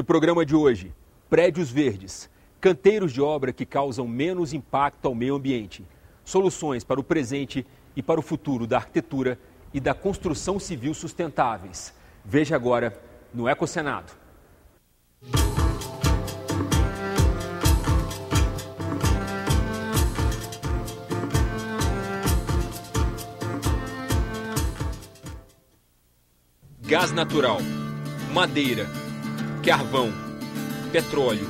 programa de hoje, prédios verdes, canteiros de obra que causam menos impacto ao meio ambiente, soluções para o presente e para o futuro da arquitetura e da construção civil sustentáveis. Veja agora no Ecosenado. Gás natural, madeira, carvão, petróleo,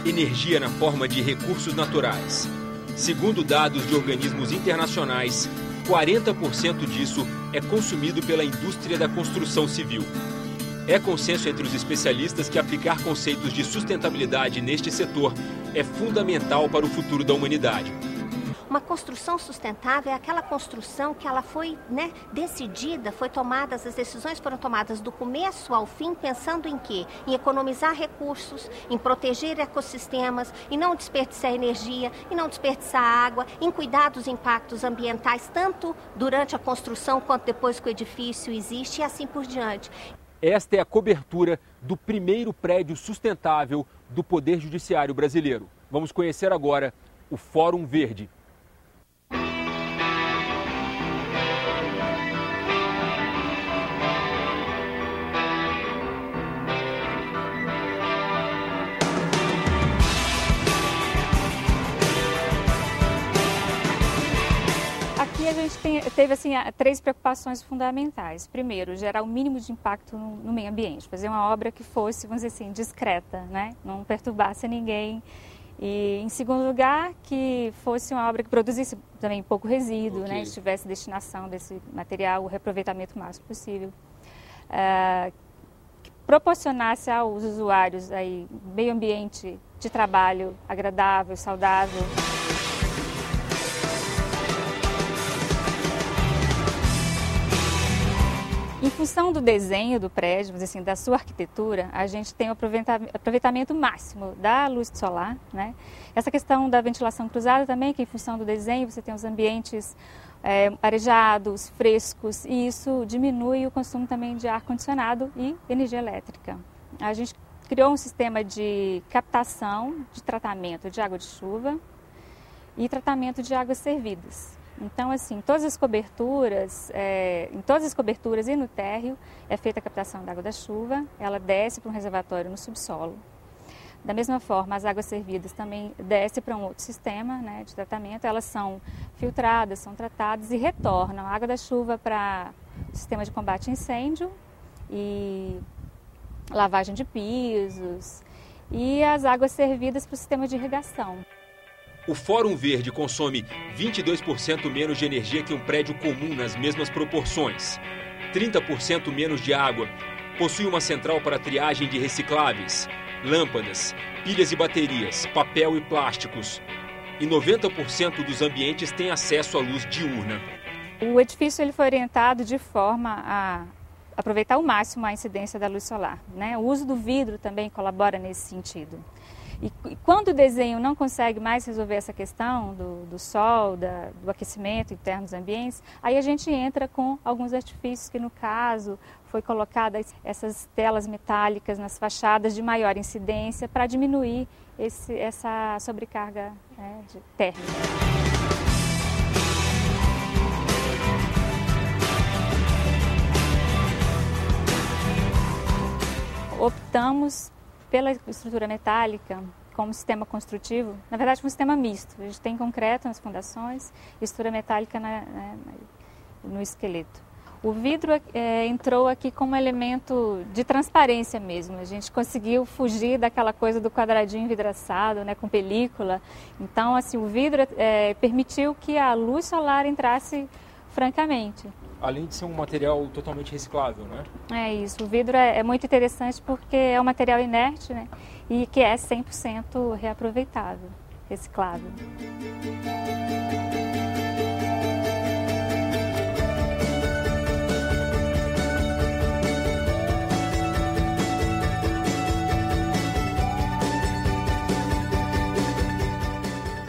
energia na forma de recursos naturais. Segundo dados de organismos internacionais, 40% disso é consumido pela indústria da construção civil. É consenso entre os especialistas que aplicar conceitos de sustentabilidade neste setor é fundamental para o futuro da humanidade. Uma construção sustentável é aquela construção que ela foi decidida, as decisões foram tomadas do começo ao fim, pensando em quê? Em economizar recursos, em proteger ecossistemas, em não desperdiçar energia, em não desperdiçar água, em cuidar dos impactos ambientais, tanto durante a construção quanto depois que o edifício existe e assim por diante. Esta é a cobertura do primeiro prédio sustentável do Poder Judiciário brasileiro. Vamos conhecer agora o Fórum Verde. Aqui a gente teve três preocupações fundamentais. Primeiro, gerar o mínimo de impacto no meio ambiente, fazer uma obra que fosse, vamos dizer assim, discreta, né? Não perturbasse ninguém. E, em segundo lugar, que fosse uma obra que produzisse também pouco resíduo, né? Tivesse destinação desse material, o reaproveitamento máximo possível. Que proporcionasse aos usuários aí, meio ambiente de trabalho agradável, saudável. Em função do desenho do prédio, assim, da sua arquitetura, a gente tem o aproveitamento máximo da luz solar, né? Essa questão da ventilação cruzada também, que em função do desenho você tem os ambientes arejados, frescos, e isso diminui o consumo também de ar-condicionado e energia elétrica. A gente criou um sistema de captação, de tratamento de água de chuva e tratamento de águas servidas. Então, assim, em todas as coberturas e no térreo é feita a captação da água da chuva, ela desce para um reservatório no subsolo. Da mesma forma, as águas servidas também descem para um outro sistema, né, de tratamento, elas são filtradas, são tratadas e retornam a água da chuva para o sistema de combate a incêndio e lavagem de pisos e as águas servidas para o sistema de irrigação. O Fórum Verde consome 22% menos de energia que um prédio comum nas mesmas proporções, 30% menos de água, possui uma central para triagem de recicláveis, lâmpadas, pilhas e baterias, papel e plásticos, e 90% dos ambientes têm acesso à luz diurna. O edifício ele foi orientado de forma a aproveitar ao máximo a incidência da luz solar, né? O uso do vidro também colabora nesse sentido. E quando o desenho não consegue mais resolver essa questão do sol, do aquecimento interno dos ambientes, aí a gente entra com alguns artifícios que, no caso, foi colocadas essas telas metálicas nas fachadas de maior incidência para diminuir essa sobrecarga térmica. Optamos pela estrutura metálica como sistema construtivo, na verdade um sistema misto. A gente tem concreto nas fundações e estrutura metálica no esqueleto. O vidro entrou aqui como elemento de transparência mesmo. A gente conseguiu fugir daquela coisa do quadradinho vidraçado, né, com película. Então, assim, o vidro permitiu que a luz solar entrasse francamente. Além de ser um material totalmente reciclável, né? É isso. O vidro é muito interessante porque é um material inerte, né? E que é 100% reaproveitável, reciclável.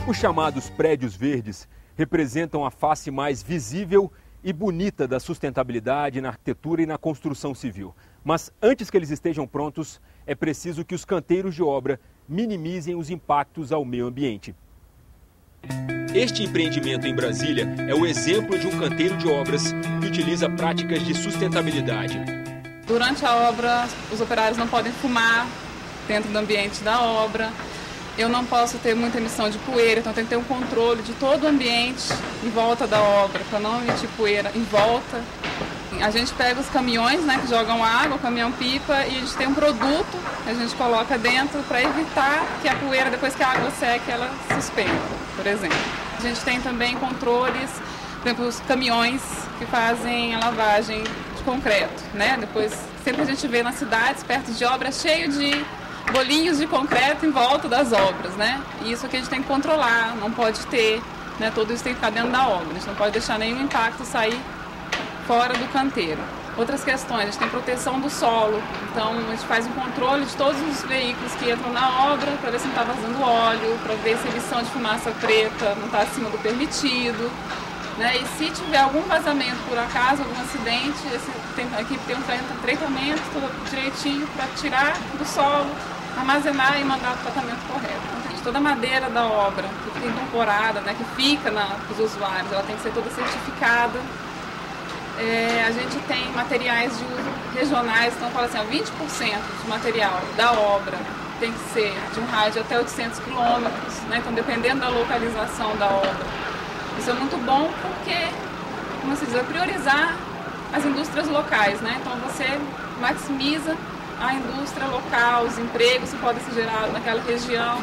Os chamados prédios verdes representam a face mais visível e bonita da sustentabilidade na arquitetura e na construção civil. Mas antes que eles estejam prontos, é preciso que os canteiros de obra minimizem os impactos ao meio ambiente. Este empreendimento em Brasília é o exemplo de um canteiro de obras que utiliza práticas de sustentabilidade. Durante a obra, os operários não podem fumar dentro do ambiente da obra. Eu não posso ter muita emissão de poeira, então tem que ter um controle de todo o ambiente em volta da obra, para não emitir poeira em volta. A gente pega os caminhões, né, que jogam água, o caminhão-pipa, e a gente tem um produto que a gente coloca dentro para evitar que a poeira, depois que a água seque, ela suspenda, por exemplo. A gente tem também controles, por exemplo, os caminhões que fazem a lavagem de concreto, né? Depois, sempre a gente vê nas cidades, perto de obras, cheio de bolinhos de concreto em volta das obras, né? E isso aqui a gente tem que controlar, não pode ter, né? Tudo isso tem que ficar dentro da obra, a gente não pode deixar nenhum impacto sair fora do canteiro. Outras questões, a gente tem proteção do solo, então a gente faz um controle de todos os veículos que entram na obra para ver se não está vazando óleo, para ver se a emissão de fumaça preta não está acima do permitido, né? E se tiver algum vazamento por acaso, algum acidente, a equipe tem um tratamento tudo direitinho para tirar do solo, armazenar e mandar para o tratamento correto. Então, toda a madeira da obra que fica incorporada, né, que fica para os usuários, ela tem que ser toda certificada. A gente tem materiais de uso regionais, então fala assim, 20% do material da obra tem que ser de um raio de até 800 quilômetros, né? Então dependendo da localização da obra. Isso é muito bom porque, como se diz, é priorizar as indústrias locais, né? Então você maximiza a indústria local, os empregos que podem ser gerados naquela região.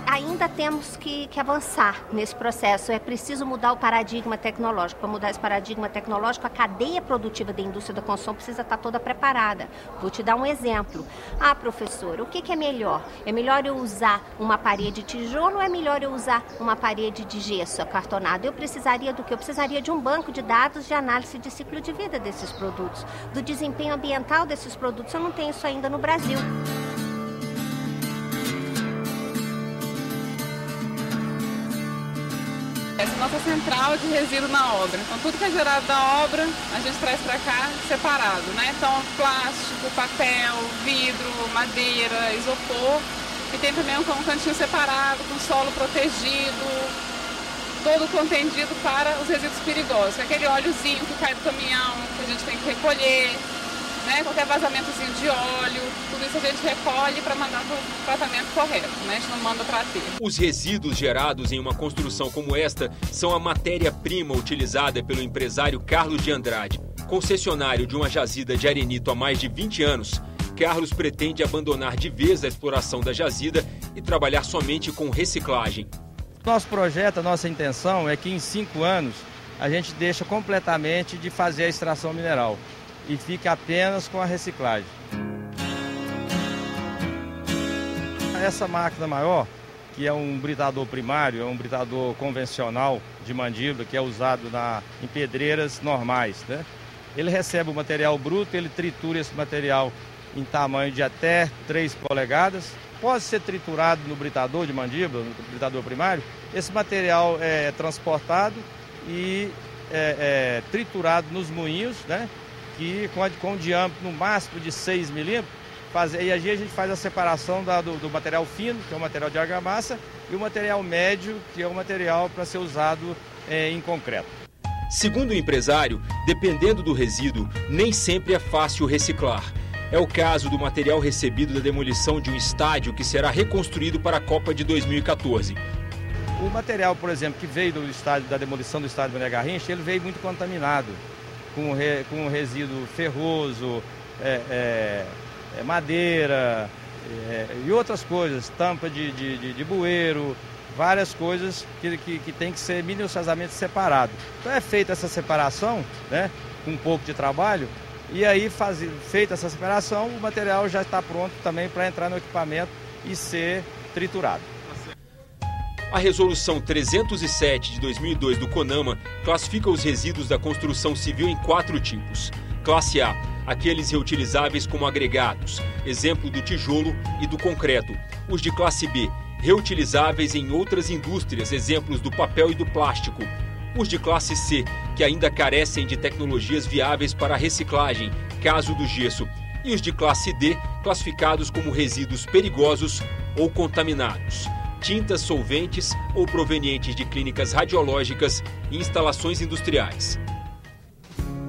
Ainda temos que avançar nesse processo. É preciso mudar o paradigma tecnológico. Para mudar esse paradigma tecnológico, a cadeia produtiva da indústria da construção precisa estar toda preparada. Vou te dar um exemplo. Ah, professor, o que é melhor? É melhor eu usar uma parede de tijolo ou é melhor eu usar uma parede de gesso acartonado? Eu precisaria do quê? Eu precisaria de um banco de dados de análise de ciclo de vida desses produtos, do desempenho ambiental desses produtos. Eu não tenho isso ainda no Brasil. Essa é a nossa central de resíduo na obra. Então, tudo que é gerado da obra, a gente traz para cá separado, né? Então, plástico, papel, vidro, madeira, isopor. E tem também um cantinho separado, com solo protegido, todo contendido para os resíduos perigosos. Aquele óleozinho que cai do caminhão, que a gente tem que recolher, né? Qualquer vazamentozinho de óleo, tudo isso a gente recolhe para mandar para o tratamento correto, né? A gente não manda para aterro. Os resíduos gerados em uma construção como esta são a matéria-prima utilizada pelo empresário Carlos de Andrade. Concessionário de uma jazida de arenito há mais de 20 anos, Carlos pretende abandonar de vez a exploração da jazida e trabalhar somente com reciclagem. Nosso projeto, a nossa intenção é que em 5 anos a gente deixa completamente de fazer a extração mineral e fica apenas com a reciclagem. Essa máquina maior, que é um britador primário, é um britador convencional de mandíbula, que é usado em pedreiras normais, né? Ele recebe o material bruto, ele tritura esse material em tamanho de até 3 polegadas. Pode ser triturado no britador de mandíbula, no britador primário. Esse material é transportado e triturado nos moinhos, né? Que com um diâmetro no máximo de 6 milímetros, e a gente faz a separação do material fino, que é o material de argamassa, e o material médio, que é o material para ser usado em concreto. Segundo o empresário, dependendo do resíduo, nem sempre é fácil reciclar. É o caso do material recebido da demolição de um estádio que será reconstruído para a Copa de 2014. O material, por exemplo, que veio da demolição do estádio Mané Garrincha, ele veio muito contaminado, com resíduo ferroso, madeira e outras coisas, tampa de bueiro, várias coisas que tem que ser minuciosamente separado. Então é feita essa separação, né, com um pouco de trabalho, e aí feita essa separação, o material já está pronto também para entrar no equipamento e ser triturado. A Resolução 307 de 2002 do CONAMA classifica os resíduos da construção civil em 4 tipos. Classe A, aqueles reutilizáveis como agregados, exemplo do tijolo e do concreto. Os de classe B, reutilizáveis em outras indústrias, exemplos do papel e do plástico. Os de classe C, que ainda carecem de tecnologias viáveis para a reciclagem, caso do gesso. E os de classe D, classificados como resíduos perigosos ou contaminados. Tintas solventes ou provenientes de clínicas radiológicas e instalações industriais.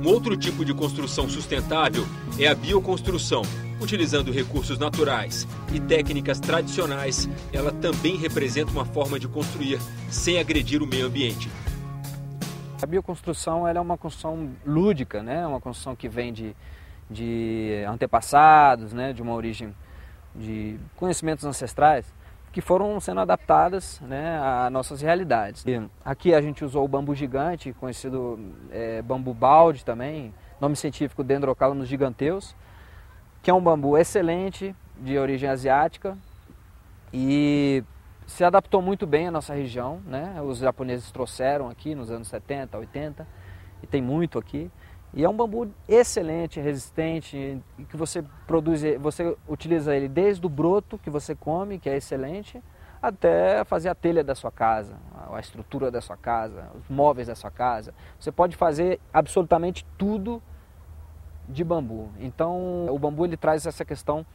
Um outro tipo de construção sustentável é a bioconstrução. Utilizando recursos naturais e técnicas tradicionais, ela também representa uma forma de construir sem agredir o meio ambiente. A bioconstrução ela é uma construção lúdica, né? Uma construção que vem de antepassados, né? De uma origem de conhecimentos ancestrais que foram sendo adaptadas, né, a nossas realidades. E aqui a gente usou o bambu gigante, conhecido bambu balde também, nome científico Dendrocalamus giganteus, que é um bambu excelente, de origem asiática, e se adaptou muito bem à nossa região, né? Os japoneses trouxeram aqui nos anos 70, 80, e tem muito aqui. E é um bambu excelente, resistente, que você utiliza ele desde o broto que você come, que é excelente, até fazer a telha da sua casa, a estrutura da sua casa, os móveis da sua casa. Você pode fazer absolutamente tudo de bambu. Então, o bambu ele traz essa questão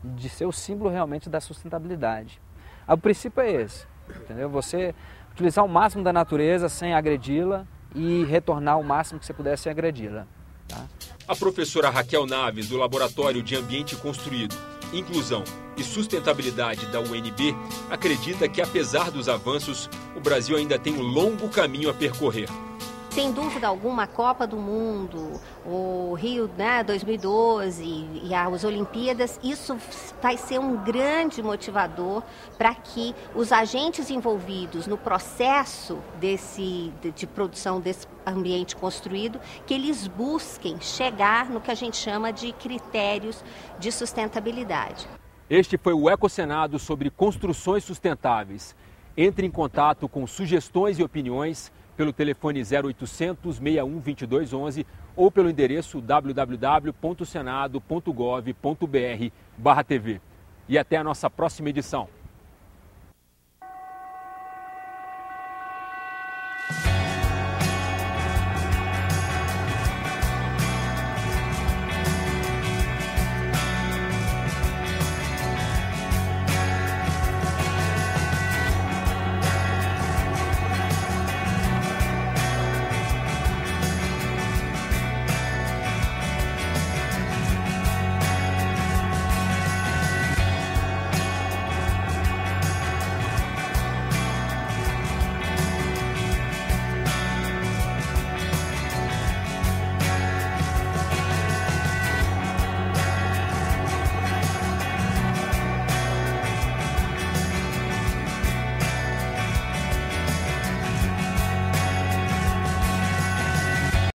de ser o símbolo realmente da sustentabilidade. O princípio é esse, entendeu? Você utilizar o máximo da natureza sem agredi-la e retornar o máximo que você puder sem agredi-la. Tá? A professora Raquel Naves, do Laboratório de Ambiente Construído, Inclusão e Sustentabilidade da UNB, acredita que, apesar dos avanços, o Brasil ainda tem um longo caminho a percorrer. Sem dúvida alguma, a Copa do Mundo, o Rio 2012 e as Olimpíadas, isso vai ser um grande motivador para que os agentes envolvidos no processo de produção desse ambiente construído, que eles busquem chegar no que a gente chama de critérios de sustentabilidade. Este foi o Ecosenado sobre construções sustentáveis. Entre em contato com sugestões e opiniões pelo telefone 0800 61 2211 ou pelo endereço www.senado.gov.br/TV. E até a nossa próxima edição.